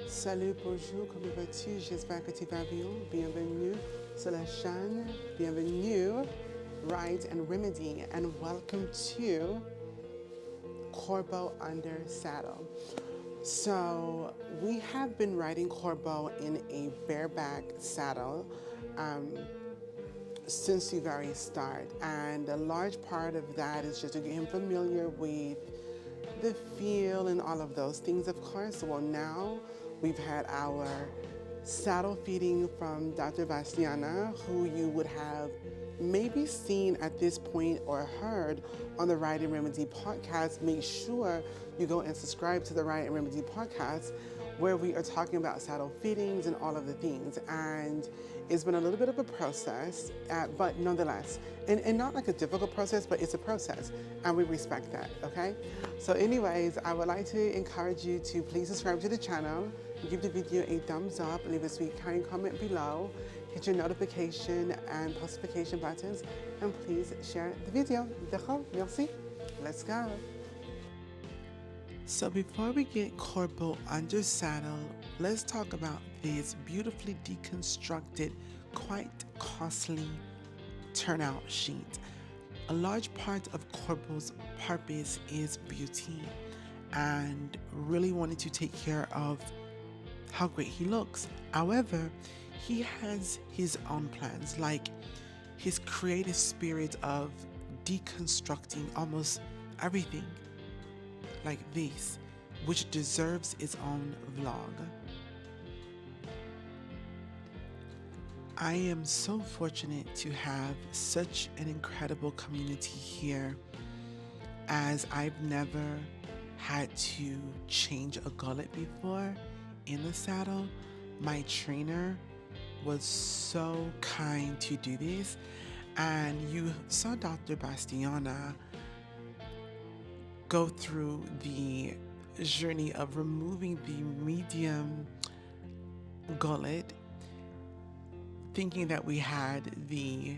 Salut, bonjour, comment vas-tu? J'espère que tu vas bien. Bienvenue sur la chaîne. Bienvenue, RIDE and Remedy, and welcome to Corbeau under saddle. So we have been riding Corbeau in a bareback saddle since the very start, and a large part of that is just to get him familiar with the feel and all of those things, of course. Well, now we've had our saddle feeding from Dr. Bastiana, who you would have maybe seen at this point or heard on the RIDE and Remedy podcast. Make sure you go and subscribe to the RIDE and Remedy podcast, where we are talking about saddle fittings and all of the things. And it's been a little bit of a process, but nonetheless, and not like a difficult process, but it's a process, and we respect that, okay? So anyways, I would like to encourage you to please subscribe to the channel, give the video a thumbs up, leave a sweet kind comment below, hit your notification and postification buttons, and please share the video. D'accord? Merci. Let's go. So before we get Corbeau under saddle, let's talk about this beautifully deconstructed, quite costly turnout sheet. A large part of Corbeau's purpose is beauty and really wanting to take care of how great he looks. However, he has his own plans, like his creative spirit of deconstructing almost everything like this, which deserves its own vlog. I am so fortunate to have such an incredible community here, as I've never had to change a gullet before in the saddle. My trainer was so kind to do this, and you saw Dr. Bastiana go through the journey of removing the medium gullet, thinking that we had the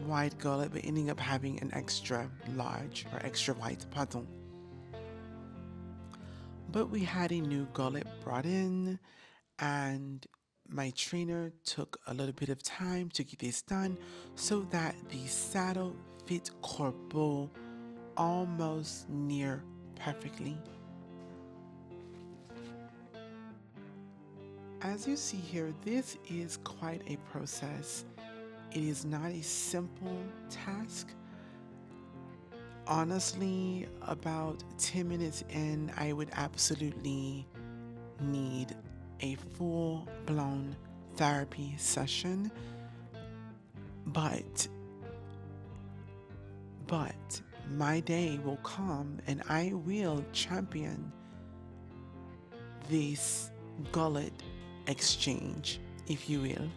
wide gullet, but ending up having an extra large or extra wide, pardon. But we had a new gullet brought in, and my trainer took a little bit of time to get this done so that the saddle fit Corbeau almost near perfectly. As you see here, this is quite a process. It is not a simple task. Honestly, about 10 minutes in, I would absolutely need a full-blown therapy session. But my day will come and I will champion this gullet exchange, if you will.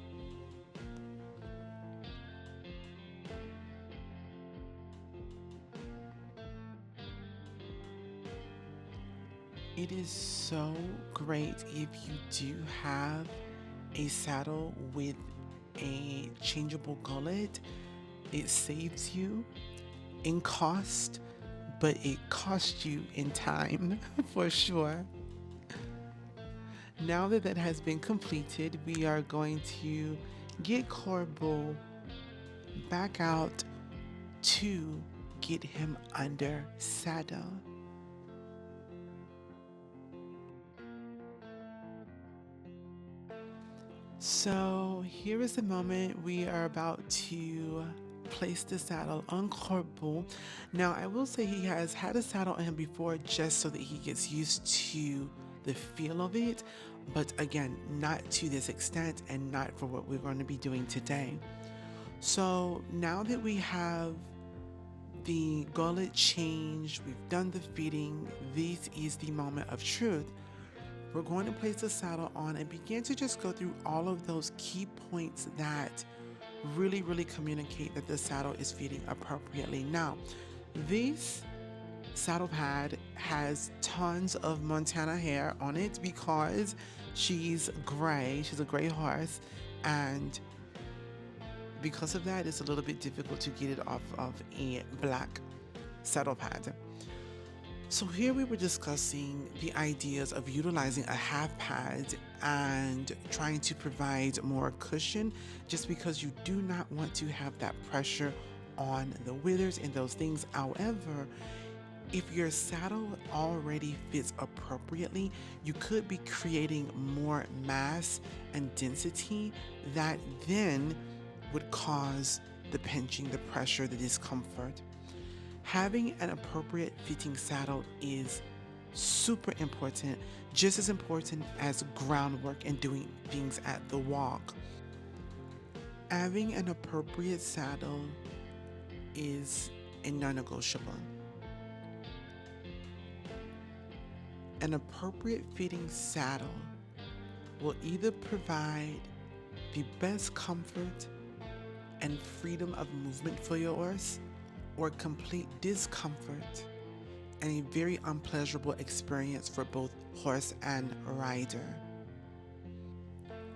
It is so great if you do have a saddle with a changeable gullet. It saves you in cost, but it costs you in time for sure. Now that that has been completed, we are going to get Corbeau back out to get him under saddle. So here is the moment we are about to place the saddle on Corbeau. Now I will say he has had a saddle on him before just so that he gets used to the feel of it, but again, not to this extent and not for what we're going to be doing today. So now that we have the gullet changed, we've done the feeding, this is the moment of truth. We're going to place the saddle on and begin to just go through all of those key points that really communicate that the saddle is feeding appropriately. Now, this saddle pad has tons of Montana hair on it because she's gray. She's a gray horse, and because of that, it's a little bit difficult to get it off of a black saddle pad. So here we were discussing the ideas of utilizing a half pad and trying to provide more cushion just because you do not want to have that pressure on the withers and those things. However, if your saddle already fits appropriately, you could be creating more mass and density that then would cause the pinching, the pressure, the discomfort. Having an appropriate fitting saddle is super important, just as important as groundwork and doing things at the walk. Having an appropriate saddle is a non-negotiable. An appropriate fitting saddle will either provide the best comfort and freedom of movement for your horse, or complete discomfort and a very unpleasurable experience for both horse and rider.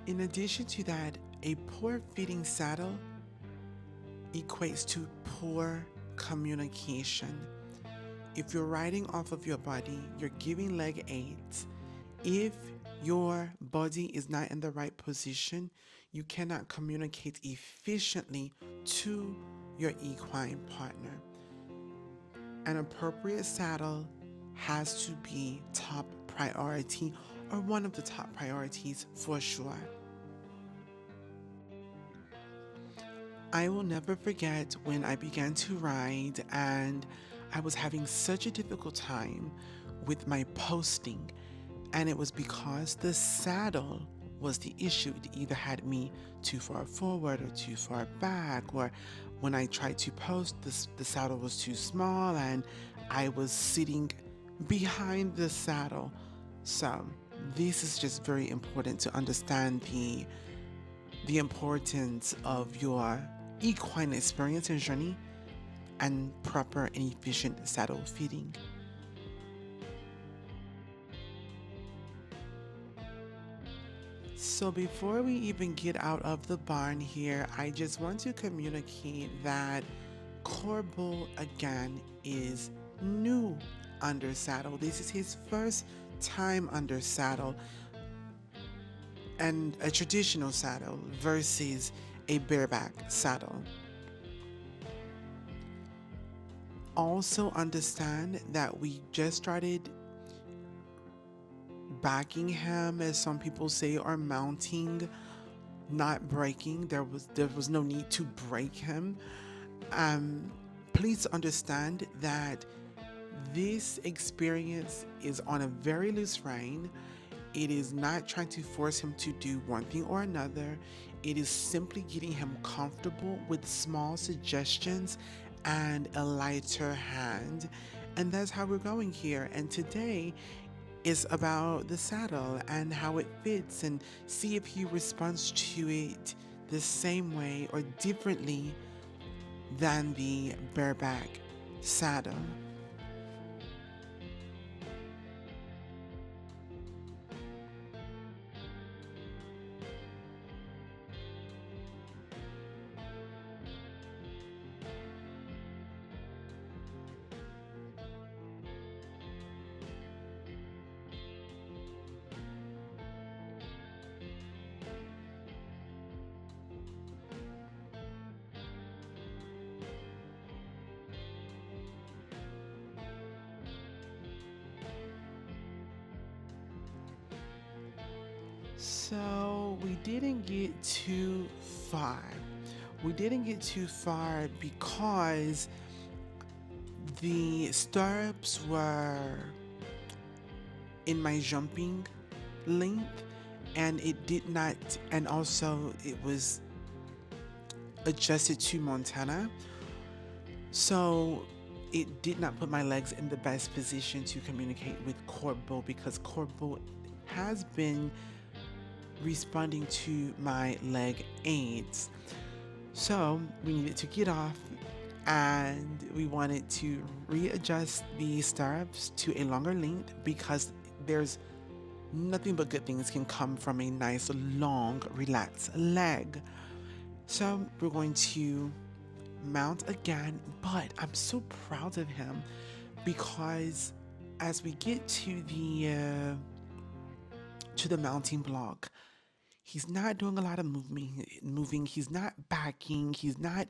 In addition to that, a poor fitting saddle equates to poor communication. If you're riding off of your body, you're giving leg aids. If your body is not in the right position, you cannot communicate efficiently to your equine partner. An appropriate saddle has to be top priority, or one of the top priorities for sure. I will never forget when I began to ride and I was having such a difficult time with my posting, and it was because the saddle was the issue. It either had me too far forward or too far back, or when I tried to post, the saddle was too small and I was sitting behind the saddle. So this is just very important to understand the importance of your equine experience and journey and proper and efficient saddle fitting. So before we even get out of the barn here, I just want to communicate that Corbeau again is new under saddle. This is his first time under saddle, and a traditional saddle versus a bareback saddle. Also understand that we just started backing him, as some people say, or mounting, not breaking. There was no need to break him. Please understand that this experience is on a very loose rein. It is not trying to force him to do one thing or another. It is simply getting him comfortable with small suggestions and a lighter hand. And that's how we're going here. And today is about the saddle and how it fits, and see if he responds to it the same way or differently than the bareback saddle. So we didn't get too far. We didn't get too far because the stirrups were in my jumping length, and it did not, and also it was adjusted to Montana. So it did not put my legs in the best position to communicate with Corbeau, because Corbeau has been responding to my leg aids. So we needed to get off, and we wanted to readjust the stirrups to a longer length, because there's nothing but good things can come from a nice long relaxed leg. So we're going to mount again, but I'm so proud of him because as we get to the mounting block, he's not doing a lot of moving. He's not backing. He's not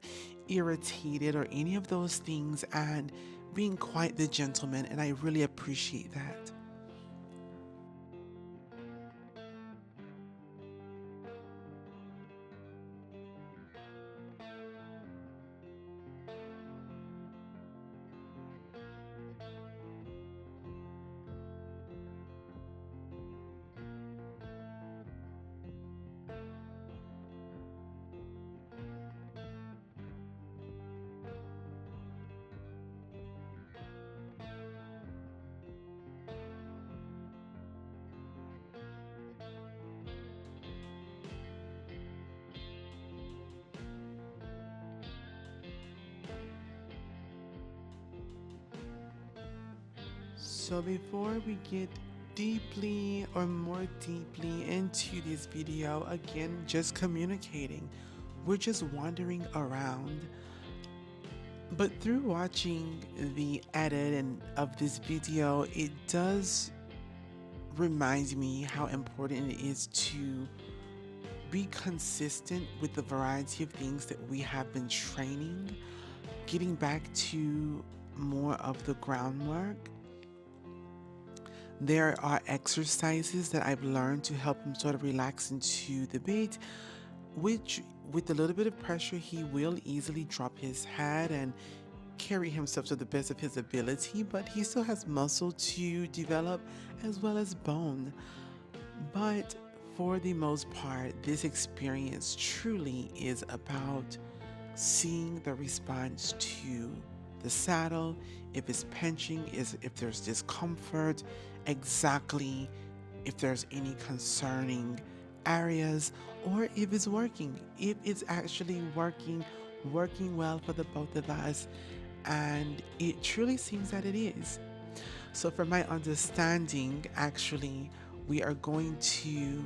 irritated or any of those things, and being quite the gentleman. And I really appreciate that. So before we get deeply or more deeply into this video, again, just communicating. We're just wandering around. But through watching the edit and of this video, it does remind me how important it is to be consistent with the variety of things that we have been training, getting back to more of the groundwork. There are exercises that I've learned to help him sort of relax into the beat, which with a little bit of pressure, he will easily drop his head and carry himself to the best of his ability, but he still has muscle to develop as well as bone. But for the most part, this experience truly is about seeing the response to the saddle, if it's pinching, if there's discomfort, exactly if there's any concerning areas, or if it's working, if it's actually working well for the both of us. And it truly seems that it is. So, from my understanding, actually, we are going to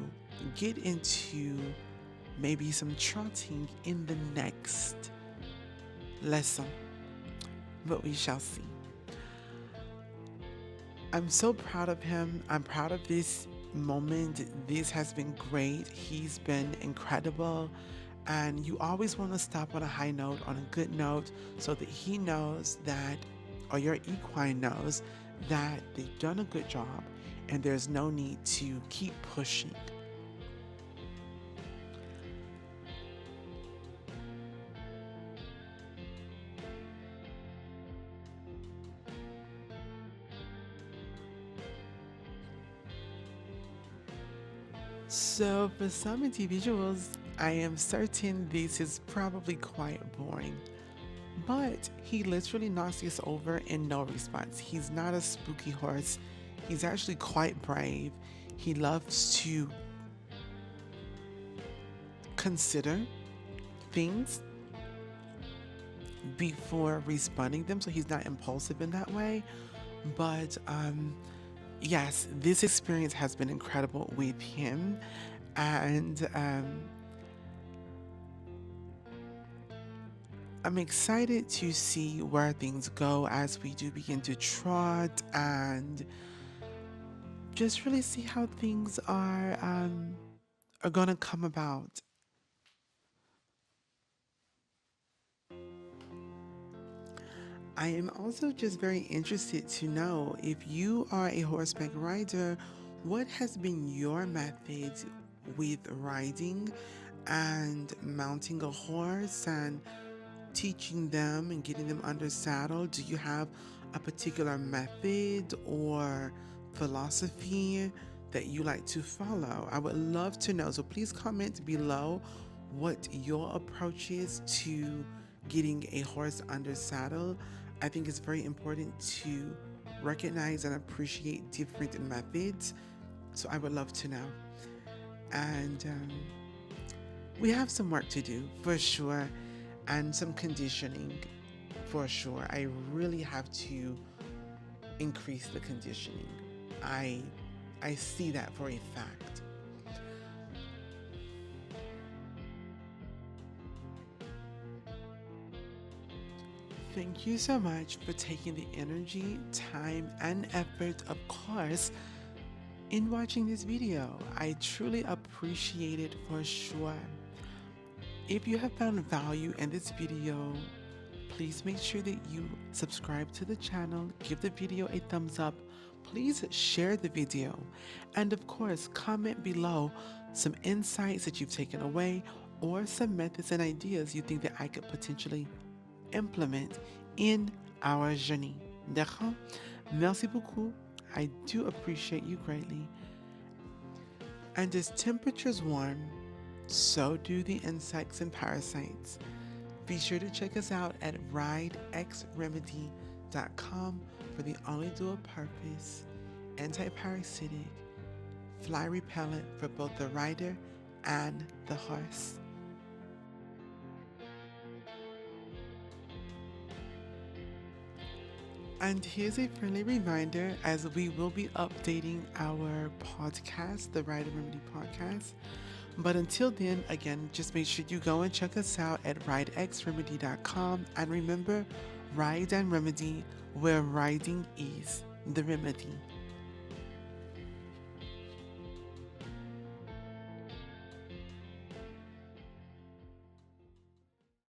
get into maybe some trotting in the next lesson, but we shall see. I'm so proud of him. I'm proud of this moment. This has been great. He's been incredible. And you always want to stop on a high note, on a good note, so that he knows that, or your equine knows that they've done a good job and there's no need to keep pushing. So, for some individuals, I am certain this is probably quite boring. But he literally knocks this over in no response. He's not a spooky horse. He's actually quite brave. He loves to consider things before responding them, so he's not impulsive in that way. But yes, this experience has been incredible with him, and I'm excited to see where things go as we do begin to trot and just really see how things are gonna come about. I am also just very interested to know, if you are a horseback rider, what has been your method with riding and mounting a horse and teaching them and getting them under saddle? Do you have a particular method or philosophy that you like to follow? I would love to know. So please comment below what your approach is to getting a horse under saddle. I think it's very important to recognize and appreciate different methods. So I would love to know. And we have some work to do for sure, and some conditioning for sure. I really have to increase the conditioning. I I see that for a fact. Thank you so much for taking the energy, time, and effort, of course, in watching this video. I truly appreciate it for sure. If you have found value in this video, please make sure that you subscribe to the channel, give the video a thumbs up, please share the video, and of course, comment below some insights that you've taken away or some methods and ideas you think that I could potentially implement in our journey. D'accord? Merci beaucoup. I do appreciate you greatly. And as temperatures warm, so do the insects and parasites. Be sure to check us out at RIDE+REMEDY.com for the only dual purpose, anti-parasitic, fly repellent for both the rider and the horse. And here's a friendly reminder, as we will be updating our podcast, the RIDE Remedy podcast. But until then, again, just make sure you go and check us out at ridexremedy.com. And remember, Ride and Remedy, where riding is the remedy.